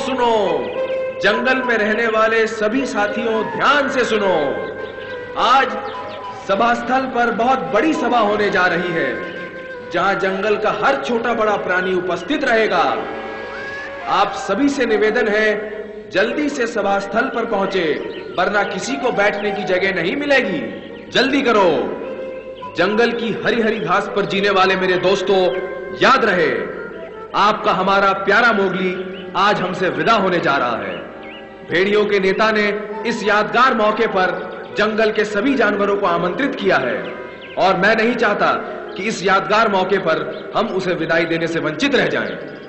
सुनो, जंगल में रहने वाले सभी साथियों ध्यान से सुनो। आज सभा स्थल पर बहुत बड़ी सभा होने जा रही है, जहां जंगल का हर छोटा बड़ा प्राणी उपस्थित रहेगा। आप सभी से निवेदन है, जल्दी से सभा स्थल पर पहुंचे, वरना किसी को बैठने की जगह नहीं मिलेगी। जल्दी करो। जंगल की हरी हरी घास पर जीने वाले मेरे दोस्तों, याद रहे, आपका हमारा प्यारा मोगली आज हमसे विदा होने जा रहा है। भेड़ियों के नेता ने इस यादगार मौके पर जंगल के सभी जानवरों को आमंत्रित किया है, और मैं नहीं चाहता कि इस यादगार मौके पर हम उसे विदाई देने से वंचित रह जाएं।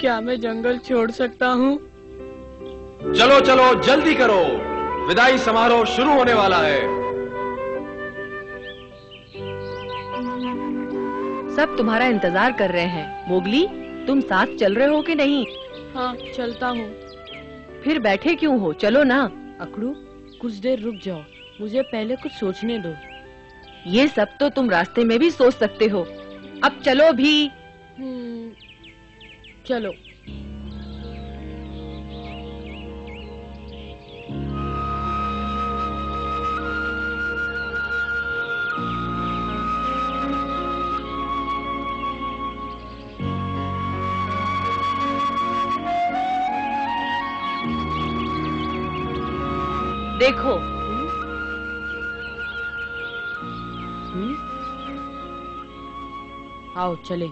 क्या मैं जंगल छोड़ सकता हूँ? चलो चलो जल्दी करो, विदाई समारोह शुरू होने वाला है। सब तुम्हारा इंतजार कर रहे हैं। मोगली, तुम साथ चल रहे हो कि नहीं? हाँ, चलता हूँ। फिर बैठे क्यों हो? चलो ना। अकड़ू, कुछ देर रुक जाओ, मुझे पहले कुछ सोचने दो। ये सब तो तुम रास्ते में भी सोच सकते हो, अब चलो भी। चलो। देखो, आओ चले।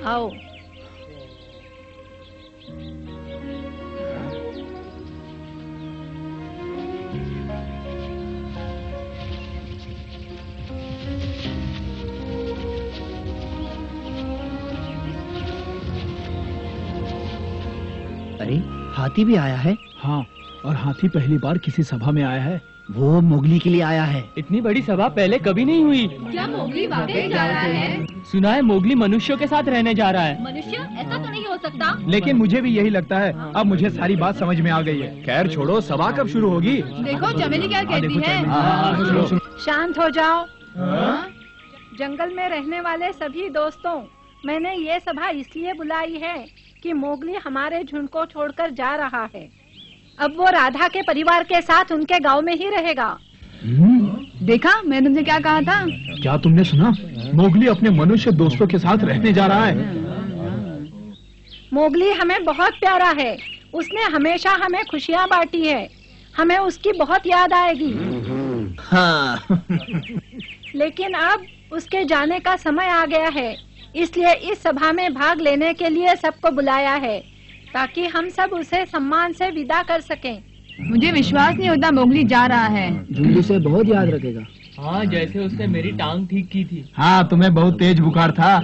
आओ। अरे, हाथी भी आया है। हाँ, और हाथी पहली बार किसी सभा में आया है। वो मोगली के लिए आया है। इतनी बड़ी सभा पहले कभी नहीं हुई। क्या मोगली वाकई जा रहा है? सुना है मोगली मनुष्यों के साथ रहने जा रहा है। मनुष्य? ऐसा तो नहीं हो सकता। लेकिन मुझे भी यही लगता है। अब मुझे सारी बात समझ में आ गई है। खैर छोड़ो, सभा कब शुरू होगी? देखो चमेली क्या कहती है। शांत हो जाओ। जंगल में रहने वाले सभी दोस्तों, मैंने ये सभा इसलिए बुलाई है कि मोगली हमारे झुंड को छोड़कर जा रहा है। अब वो राधा के परिवार के साथ उनके गांव में ही रहेगा। देखा, मैं तुमसे क्या कहा था? क्या तुमने सुना? मोगली अपने मनुष्य दोस्तों के साथ रहने जा रहा है। मोगली हमें बहुत प्यारा है। उसने हमेशा हमें खुशियाँ बांटी है। हमें उसकी बहुत याद आएगी। हाँ। लेकिन अब उसके जाने का समय आ गया है, इसलिए इस सभा में भाग लेने के लिए सबको बुलाया है, ताकि हम सब उसे सम्मान से विदा कर सकें। मुझे विश्वास नहीं होता मोगली जा रहा है। जूली से बहुत याद रखेगा। हाँ, जैसे उसने मेरी टांग ठीक की थी। हाँ, तुम्हें बहुत तेज बुखार था।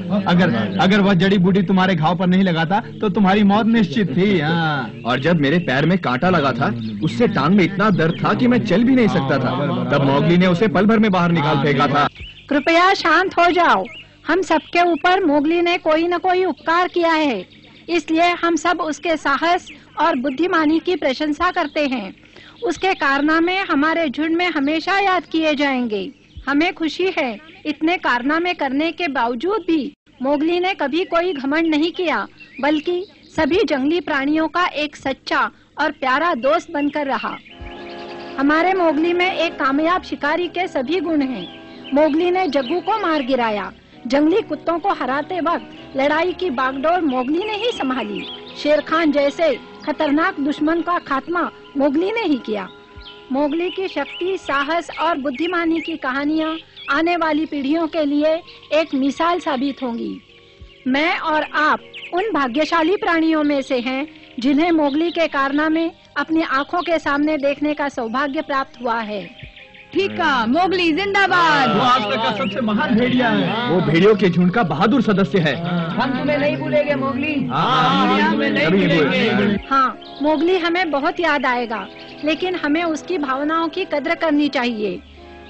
अगर वह जड़ी बूटी तुम्हारे घाव पर नहीं लगाता तो तुम्हारी मौत निश्चित थी। हाँ। और जब मेरे पैर में कांटा लगा था, उससे टांग में इतना दर्द था कि मैं चल भी नहीं सकता था। तब मोगली ने उसे पल भर में बाहर निकाल फेंका था। कृपया शांत हो जाओ। हम सबके ऊपर मोगली ने कोई न कोई उपकार किया है, इसलिए हम सब उसके साहस और बुद्धिमानी की प्रशंसा करते हैं। उसके कारनामे हमारे झुंड में हमेशा याद किए जाएंगे। हमें खुशी है, इतने कारनामे करने के बावजूद भी मोगली ने कभी कोई घमंड नहीं किया, बल्कि सभी जंगली प्राणियों का एक सच्चा और प्यारा दोस्त बनकर रहा। हमारे मोगली में एक कामयाब शिकारी के सभी गुण हैं। मोगली ने जग्गू को मार गिराया। जंगली कुत्तों को हराते वक्त लड़ाई की बागडोर मोगली ने ही संभाली। शेर खान जैसे खतरनाक दुश्मन का खात्मा मोगली ने ही किया। मोगली की शक्ति, साहस और बुद्धिमानी की कहानियाँ आने वाली पीढ़ियों के लिए एक मिसाल साबित होंगी। मैं और आप उन भाग्यशाली प्राणियों में से हैं जिन्हें मोगली के कारनामे अपनी आंखों के सामने देखने का सौभाग्य प्राप्त हुआ है। ठीक कहा, मोगली जिंदाबाद। वो आज तक का सबसे महान भेड़िया है। वो भेड़ियों के झुंड का बहादुर सदस्य है। हम तुम्हें नहीं भूलेंगे मोगली। हाँ, मोगली हमें बहुत याद आएगा, लेकिन हमें उसकी भावनाओं की कद्र करनी चाहिए।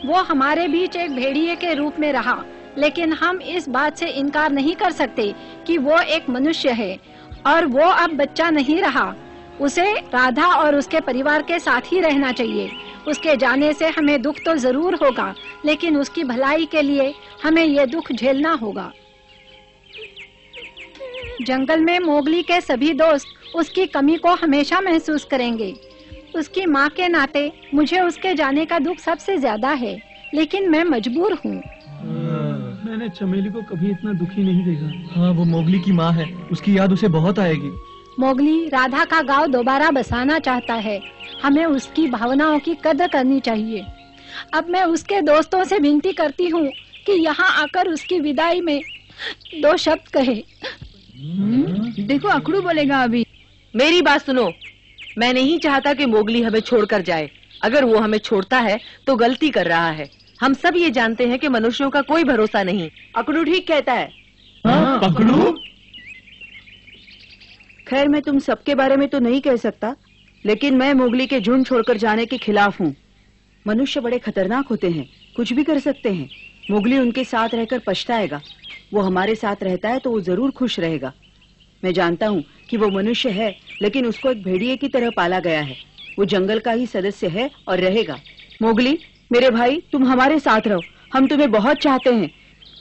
वो हमारे बीच एक भेड़िए के रूप में रहा, लेकिन हम इस बात से इनकार नहीं कर सकते कि वो एक मनुष्य है और वो अब बच्चा नहीं रहा। उसे राधा और उसके परिवार के साथ ही रहना चाहिए। उसके जाने से हमें दुख तो जरूर होगा, लेकिन उसकी भलाई के लिए हमें ये दुख झेलना होगा। जंगल में मोगली के सभी दोस्त उसकी कमी को हमेशा महसूस करेंगे। उसकी माँ के नाते मुझे उसके जाने का दुख सबसे ज्यादा है, लेकिन मैं मजबूर हूँ। मैंने चमेली को कभी इतना दुखी नहीं देखा। हाँ, वो मोगली की माँ है, उसकी याद उसे बहुत आएगी। मोगली राधा का गांव दोबारा बसाना चाहता है। हमें उसकी भावनाओं की कदर करनी चाहिए। अब मैं उसके दोस्तों से विनती करती हूँ कि यहाँ आकर उसकी विदाई में 2 शब्द कहे। देखो अकड़ू बोलेगा अभी। मेरी बात सुनो, मैं नहीं चाहता कि मोगली हमें छोड़कर जाए। अगर वो हमें छोड़ता है तो गलती कर रहा है। हम सब ये जानते हैं कि मनुष्यों का कोई भरोसा नहीं। अकड़ू ठीक कहता है। पकड़ू? खैर, मैं तुम सबके बारे में तो नहीं कह सकता, लेकिन मैं मोगली के झुंड छोड़कर जाने के खिलाफ हूँ। मनुष्य बड़े खतरनाक होते हैं, कुछ भी कर सकते हैं। मोगली उनके साथ रहकर पछताएगा। वो हमारे साथ रहता है तो वो जरूर खुश रहेगा। मैं जानता हूँ कि वो मनुष्य है, लेकिन उसको एक भेड़िए की तरह पाला गया है। वो जंगल का ही सदस्य है और रहेगा। मोगली, मेरे भाई, तुम हमारे साथ रहो। हम तुम्हें बहुत चाहते हैं।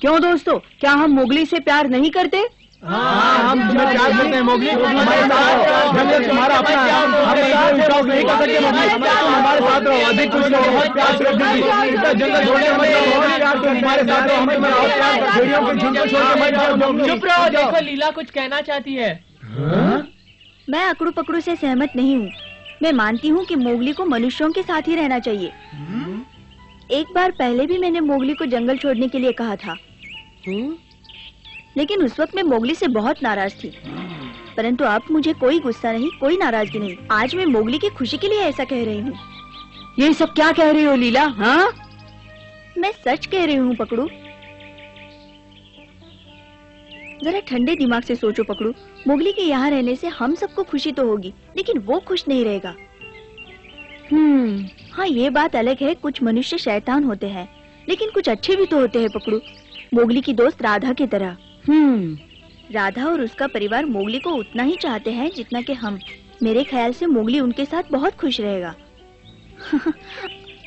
क्यों दोस्तों, क्या हम मोगली से प्यार नहीं करते? हम तुम्हें प्यार करते हैं मोगली। हमारे साथ जंगल तुम्हारा अपना है। हम विश्वास नहीं कर सकते मोगली। तुम हमारे साथ रहो। अधिक कुछ लोग बहुत प्यार से जंगल छोड़ने मत जाओ। बहुत प्यार से हमारे साथ रहो। हम तुम्हें और प्यार करते हैं। भेड़ियों के झुंड को छोड़ के मत जाओ मोगली। चुप रहो, देखो लीला कुछ कहना चाहती है। मैं अकड़ू पकड़ू से सहमत नहीं हूँ। मैं मानती हूँ कि मोगली को मनुष्यों के साथ ही रहना चाहिए। एक बार पहले भी मैंने मोगली को जंगल छोड़ने के लिए कहा था, लेकिन उस वक्त मैं मोगली से बहुत नाराज थी। परंतु अब मुझे कोई गुस्सा नहीं, कोई नाराजगी नहीं। आज मैं मोगली की खुशी के लिए ऐसा कह रही हूँ। ये सब क्या कह रही हो लीला? हाँ, मैं सच कह रही हूँ पकड़ू। जरा ठंडे दिमाग से सोचो पकड़ू। मोगली के यहाँ रहने से हम सबको खुशी तो होगी, लेकिन वो खुश नहीं रहेगा। हाँ, ये बात अलग है, कुछ मनुष्य शैतान होते हैं, लेकिन कुछ अच्छे भी तो होते हैं पकड़ू। मोगली की दोस्त राधा की तरह। राधा और उसका परिवार मोगली को उतना ही चाहते हैं जितना कि हम। मेरे ख्याल से मोगली उनके साथ बहुत खुश रहेगा।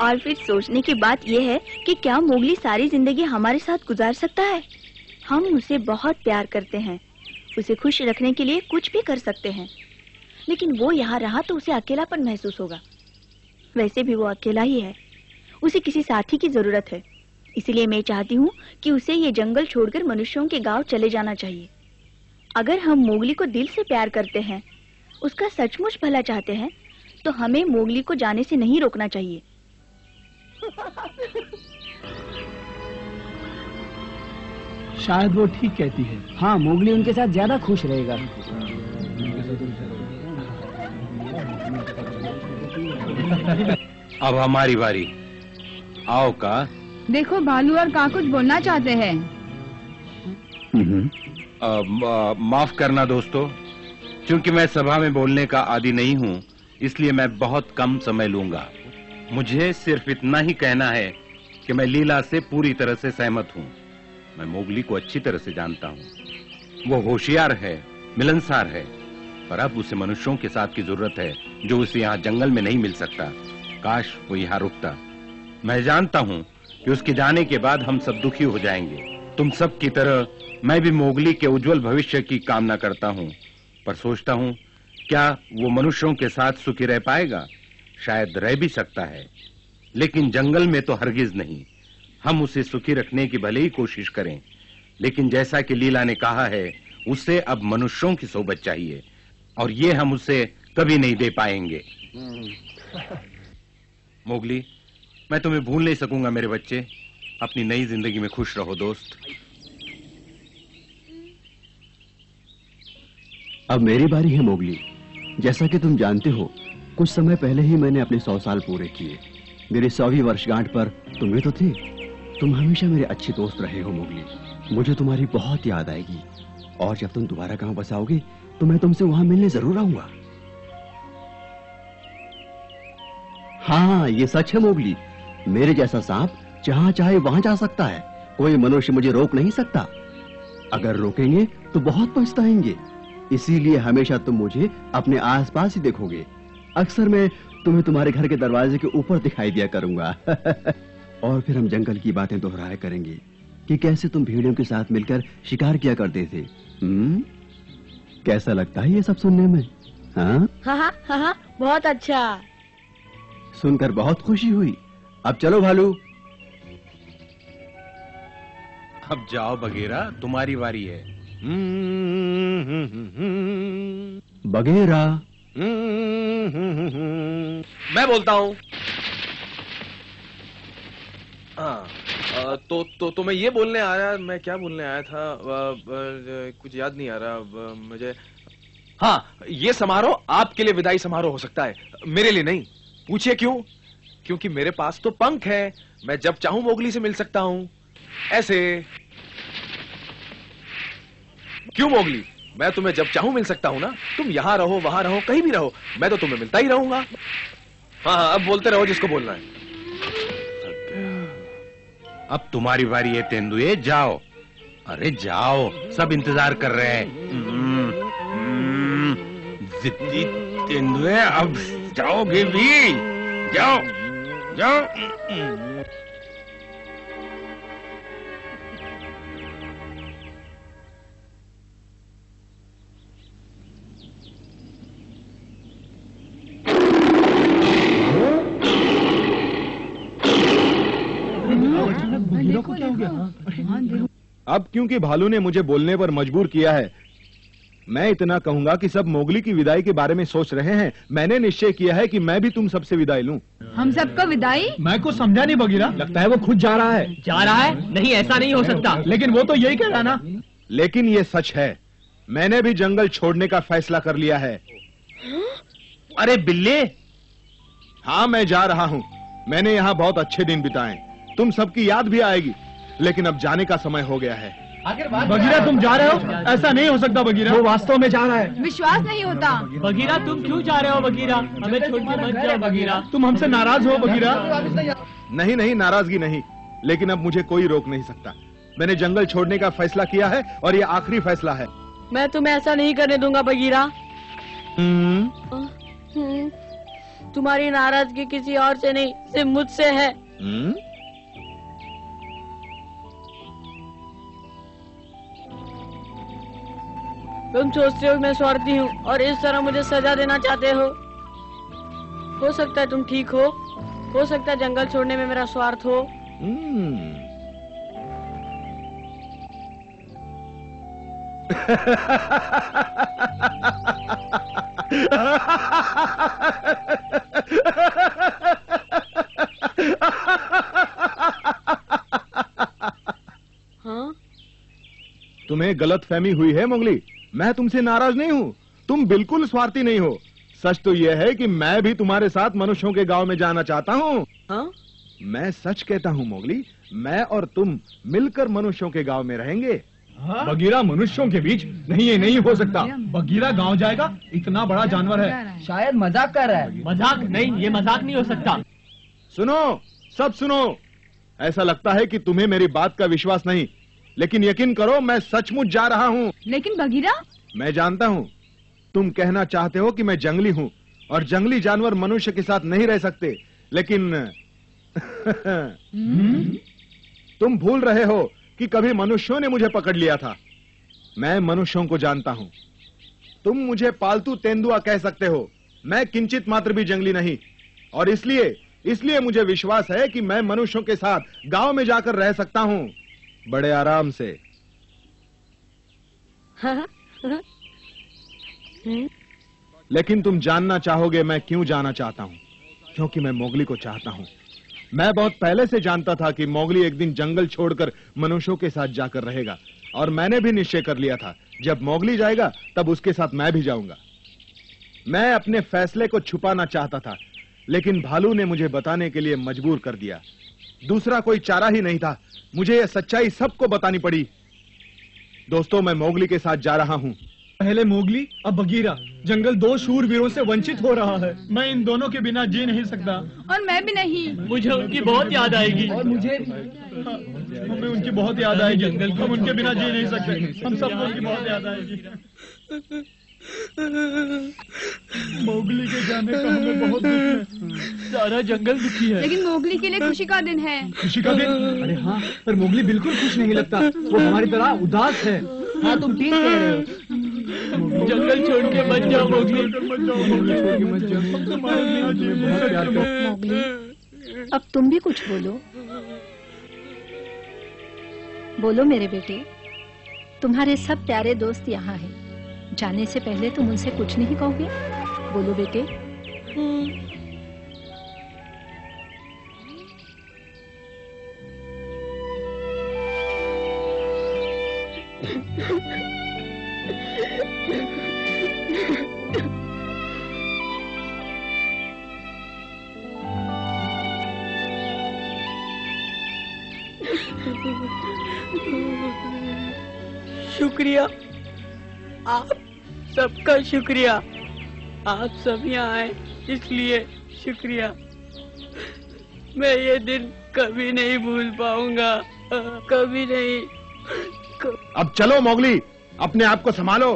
और फिर सोचने की बात यह है कि क्या मोगली सारी जिंदगी हमारे साथ गुजार सकता है? हम उसे बहुत प्यार करते हैं। उसे खुश रखने के लिए कुछ भी कर सकते हैं, लेकिन वो यहाँ रहा तो उसे अकेलापन महसूस होगा। वैसे भी वो अकेला ही है। उसे किसी साथी की जरूरत है। इसलिए मैं चाहती हूँ कि उसे ये जंगल छोड़कर मनुष्यों के गांव चले जाना चाहिए। अगर हम मोगली को दिल से प्यार करते हैं, उसका सचमुच भला चाहते हैं, तो हमें मोगली को जाने से नहीं रोकना चाहिए। शायद वो ठीक कहती है। हाँ, मोगली उनके साथ ज्यादा खुश रहेगा। अब हमारी बारी। आओ का। देखो भालू और का कुछ बोलना चाहते हैं। माफ करना दोस्तों, क्योंकि मैं सभा में बोलने का आदी नहीं हूँ, इसलिए मैं बहुत कम समय लूंगा। मुझे सिर्फ इतना ही कहना है कि मैं लीला से पूरी तरह से सहमत हूँ। मैं मोगली को अच्छी तरह से जानता हूँ। वो होशियार है, मिलनसार है, पर अब उसे मनुष्यों के साथ की जरूरत है, जो उसे यहाँ जंगल में नहीं मिल सकता। काश वो यहाँ रुकता। मैं जानता हूँ कि उसके जाने के बाद हम सब दुखी हो जाएंगे। तुम सब की तरह मैं भी मोगली के उज्जवल भविष्य की कामना करता हूँ, पर सोचता हूँ क्या वो मनुष्यों के साथ सुखी रह पाएगा? शायद रह भी सकता है, लेकिन जंगल में तो हरगिज नहीं। हम उसे सुखी रखने की भले ही कोशिश करें, लेकिन जैसा कि लीला ने कहा है, उसे अब मनुष्यों की सोबत चाहिए, और ये हम उसे कभी नहीं दे पाएंगे। मोगली, मैं तुम्हें भूल नहीं सकूंगा मेरे बच्चे। अपनी नई जिंदगी में खुश रहो दोस्त। अब मेरी बारी है मोगली। जैसा कि तुम जानते हो, कुछ समय पहले ही मैंने अपने 100 साल पूरे किए। मेरी 100वीं वर्षगांठ पर तुम भी तो थे। तुम हमेशा मेरे अच्छे दोस्त रहे हो मोगली। मुझे तुम्हारी बहुत याद आएगी, और जब तुम दोबारा गांव बसाओगे तो मैं तुमसे वहां मिलने जरूर आऊंगा। हाँ, ये सच है मोगली। मेरे जैसा सांप जहां चाहे वहां जा सकता है। कोई मनुष्य मुझे रोक नहीं सकता। अगर रोकेंगे तो बहुत पछताएंगे। इसीलिए हमेशा तुम मुझे अपने आसपास ही देखोगे। अक्सर मैं तुम्हें तुम्हारे घर के दरवाजे के ऊपर दिखाई दिया करूंगा। और फिर हम जंगल की बातें दोहराया करेंगे कि कैसे तुम भेड़ियों के साथ मिलकर शिकार किया करते थे। कैसा लगता है ये सब सुनने में? हाँ हाँ, बहुत अच्छा। सुनकर बहुत खुशी हुई। अब चलो भालू। अब जाओ बगीरा, तुम्हारी बारी है। बगेरा। मैं बोलता हूँ। हाँ, तो मैं ये बोलने आ रहा, मैं क्या बोलने आया था, कुछ याद नहीं आ रहा मुझे। हाँ, ये समारोह आपके लिए विदाई समारोह हो सकता है, मेरे लिए नहीं। पूछिए क्यों? क्योंकि मेरे पास तो पंख है। मैं जब चाहूं मोगली से मिल सकता हूं। ऐसे। क्यों मोगली? मैं तुम्हें जब चाहूं मिल सकता हूं ना। तुम यहां रहो, वहां रहो, कहीं भी रहो, मैं तो तुम्हें मिलता ही रहूंगा। हाँ, अब बोलते रहो जिसको बोलना है। अब तुम्हारी बारी है तेंदुए, जाओ। अरे जाओ, सब इंतजार कर रहे हैं। जिद्दी तेंदुए, अब जाओगे भी? जाओ जाओ। अब क्योंकि भालू ने मुझे बोलने पर मजबूर किया है, मैं इतना कहूंगा कि सब मोगली की विदाई के बारे में सोच रहे हैं। मैंने निश्चय किया है कि मैं भी तुम सबसे विदाई लूं। हम सबको विदाई? मैं कुछ समझा नहीं बगीरा। लगता है वो खुद जा रहा है। जा रहा है? नहीं, ऐसा नहीं हो सकता। लेकिन वो तो यही कह रहा ना। लेकिन ये सच है, मैंने भी जंगल छोड़ने का फैसला कर लिया है। अरे बिल्ले। हाँ, मैं जा रहा हूँ। मैंने यहाँ बहुत अच्छे दिन बिताए, तुम सबकी याद भी आएगी। लेकिन अब जाने का समय हो गया है। बगीरा, तुम जा रहे हो? ऐसा नहीं हो सकता बगीरा। वो वास्तव में जा रहा है। विश्वास नहीं होता। बगीरा, तुम क्यों जा रहे हो? बगीरा, हमें छोड़ के मत जाओ। बगीरा, तुम हमसे नाराज हो? बगीरा, नहीं नहीं, नाराजगी नहीं, लेकिन अब मुझे कोई रोक नहीं सकता। मैंने जंगल छोड़ने का फैसला किया है और ये आखिरी फैसला है। मैं तुम्हें ऐसा नहीं करने दूंगा बगीरा। तुम्हारी नाराजगी किसी और से नहीं, सिर्फ मुझसे है। तुम सोचते हो मैं स्वार्थी हूँ और इस तरह मुझे सजा देना चाहते हो सकता है तुम ठीक हो सकता है जंगल छोड़ने में मेरा स्वार्थ हो। हाँ? तुम्हें गलतफहमी हुई है मोगली। मैं तुमसे नाराज नहीं हूँ, तुम बिल्कुल स्वार्थी नहीं हो। सच तो यह है कि मैं भी तुम्हारे साथ मनुष्यों के गांव में जाना चाहता हूँ। हाँ? मैं सच कहता हूँ मोगली, मैं और तुम मिलकर मनुष्यों के गांव में रहेंगे। हाँ? बगीरा मनुष्यों के बीच? नहीं, ये नहीं हो सकता। बगीरा गांव जाएगा? इतना बड़ा जानवर है। शायद मजाक कर रहा है। मजाक नहीं, ये मजाक नहीं हो सकता। सुनो, सब सुनो। ऐसा लगता है कि तुम्हें मेरी बात का विश्वास नहीं, लेकिन यकीन करो, मैं सचमुच जा रहा हूँ। लेकिन बगीरा, मैं जानता हूँ तुम कहना चाहते हो कि मैं जंगली हूँ और जंगली जानवर मनुष्य के साथ नहीं रह सकते, लेकिन तुम भूल रहे हो कि कभी मनुष्यों ने मुझे पकड़ लिया था। मैं मनुष्यों को जानता हूँ। तुम मुझे पालतू तेंदुआ कह सकते हो, मैं किंचित मात्र भी जंगली नहीं, और इसलिए मुझे विश्वास है कि मैं मनुष्यों के साथ गांव में जाकर रह सकता हूँ, बड़े आराम से। लेकिन तुम जानना चाहोगे मैं क्यों जाना चाहता हूँ। क्योंकि मैं मोगली को चाहता हूँ। मैं बहुत पहले से जानता था कि मोगली एक दिन जंगल छोड़कर मनुष्यों के साथ जाकर रहेगा, और मैंने भी निश्चय कर लिया था जब मोगली जाएगा तब उसके साथ मैं भी जाऊंगा। मैं अपने फैसले को छुपाना चाहता था, लेकिन भालू ने मुझे बताने के लिए मजबूर कर दिया। दूसरा कोई चारा ही नहीं था, मुझे यह सच्चाई सबको बतानी पड़ी। दोस्तों, मैं मोगली के साथ जा रहा हूँ। पहले मोगली, अब बगीरा। जंगल दो शूरवीरों से वंचित हो रहा है। मैं इन दोनों के बिना जी नहीं सकता। और मैं भी नहीं। मुझे उनकी बहुत याद आएगी। और मुझे हमें उनकी बहुत याद आएगी। हम उनके बिना जी नहीं सकते। हम सबको उनकी बहुत याद आएगी। मोगली के जाने का हमें बहुत दुख है। सारा जंगल दुखी है। लेकिन मोगली के लिए खुशी का दिन है। खुशी का दिन? अरे हाँ, पर मोगली बिल्कुल खुश नहीं लगता। वो हमारी तरह उदास है। हाँ, तुम ठीक कह रहे हो। जंगल छोड़ के मत जाओ मोगली। मोगली, अब तुम भी कुछ बोलो। बोलो मेरे बेटे, तुम्हारे सब प्यारे दोस्त यहाँ हैं। जाने से पहले तुम उनसे कुछ नहीं कहोगे? बोलो बेटे। शुक्रिया, आप सबका शुक्रिया। आप सब यहाँ आए इसलिए शुक्रिया। मैं ये दिन कभी नहीं भूल पाऊंगा, कभी नहीं। अब चलो मोगली, अपने आप को संभालो,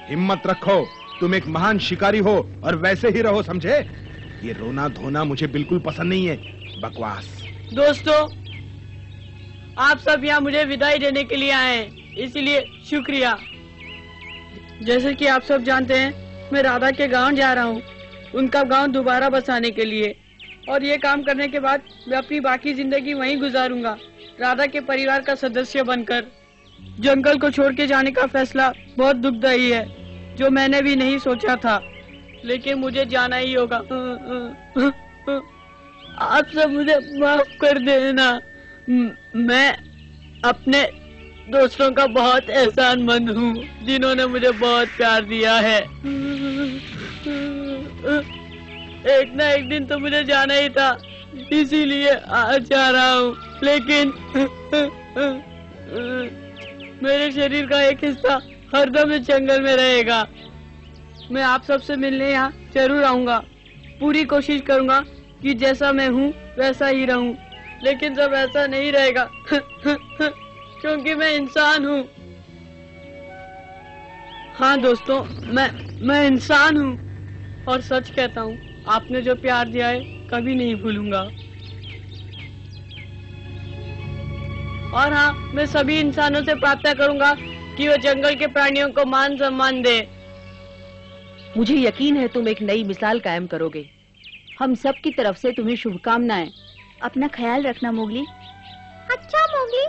हिम्मत रखो। तुम एक महान शिकारी हो और वैसे ही रहो, समझे? ये रोना धोना मुझे बिल्कुल पसंद नहीं है, बकवास। दोस्तों, आप सब यहाँ मुझे विदाई देने के लिए आए हैं, इसलिए शुक्रिया। जैसे कि आप सब जानते हैं, मैं राधा के गांव जा रहा हूँ, उनका गांव दोबारा बसाने के लिए। और ये काम करने के बाद मैं अपनी बाकी जिंदगी वहीं गुजारूंगा, राधा के परिवार का सदस्य बनकर। जंगल को छोड़ के जाने का फैसला बहुत दुखदायी है, जो मैंने भी नहीं सोचा था, लेकिन मुझे जाना ही होगा। आप सब मुझे माफ कर देना। मैं अपने दोस्तों का बहुत एहसानमंद हूँ, जिन्होंने मुझे बहुत प्यार दिया है। एक ना एक दिन तो मुझे जाना ही था, इसीलिए आज जा रहा हूँ। लेकिन मेरे शरीर का एक हिस्सा हरदम इस जंगल में रहेगा। मैं आप सबसे मिलने यहाँ जरूर आऊंगा। पूरी कोशिश करूंगा कि जैसा मैं हूँ वैसा ही रहूं, लेकिन जब ऐसा नहीं रहेगा क्योंकि मैं इंसान हूँ। हाँ दोस्तों, मैं इंसान हूँ और सच कहता हूँ, आपने जो प्यार दिया है कभी नहीं भूलूंगा। और हाँ, मैं सभी इंसानों से प्रार्थना करूंगा कि वो जंगल के प्राणियों को मान सम्मान दे। मुझे यकीन है तुम एक नई मिसाल कायम करोगे। हम सब की तरफ से तुम्हें शुभकामनाएं। अपना ख्याल रखना मोगली। अच्छा मोगली।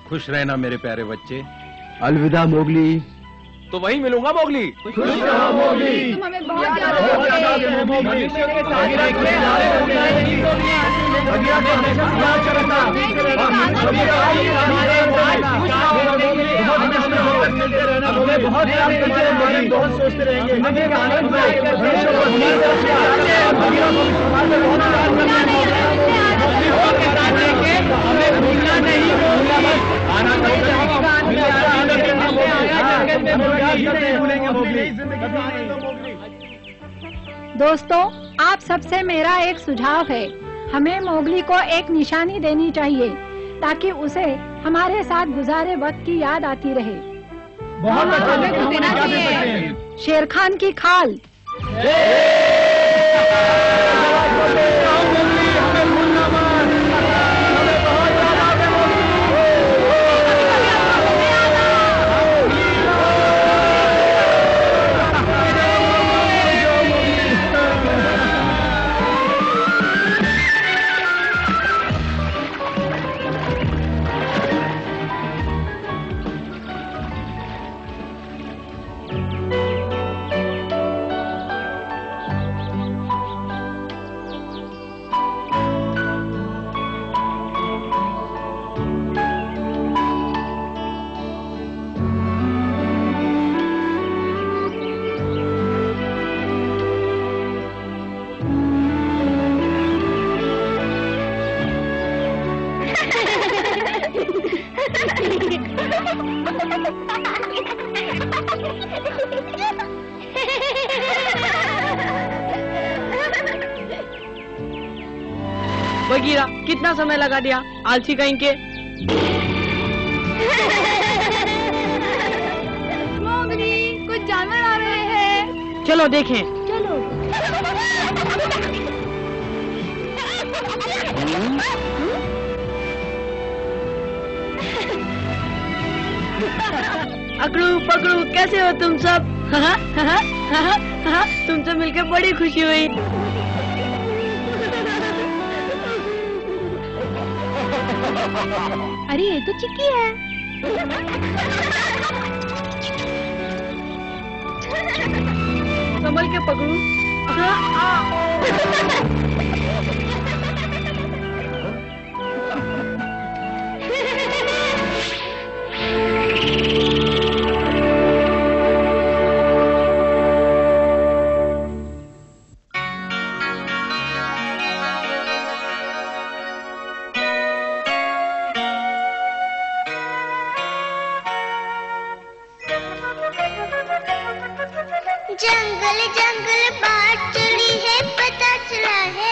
खुश रहना मेरे प्यारे बच्चे। अलविदा मोगली। तो वहीं मिलूंगा मोगली। तुम हमें बहुत दोस्तों, आप सबसे मेरा एक सुझाव है, हमें मोगली को एक निशानी देनी चाहिए ताकि उसे हमारे साथ गुजारे वक्त की याद आती रहे। बहुत अच्छा देना चाहिए। शेर खान की खाल। बगीरा कितना समय लगा दिया, आलसी कहीं के। मोगली, कुछ जानवर आ रहे हैं। चलो देखें। चलो। अकड़ू पकड़ू, कैसे हो तुम सब? तुमसे मिलकर बड़ी खुशी हुई। अरे ये तो चिक्की है। संभल के पकड़ू। जंगल जंगल बात चली है, पता चला है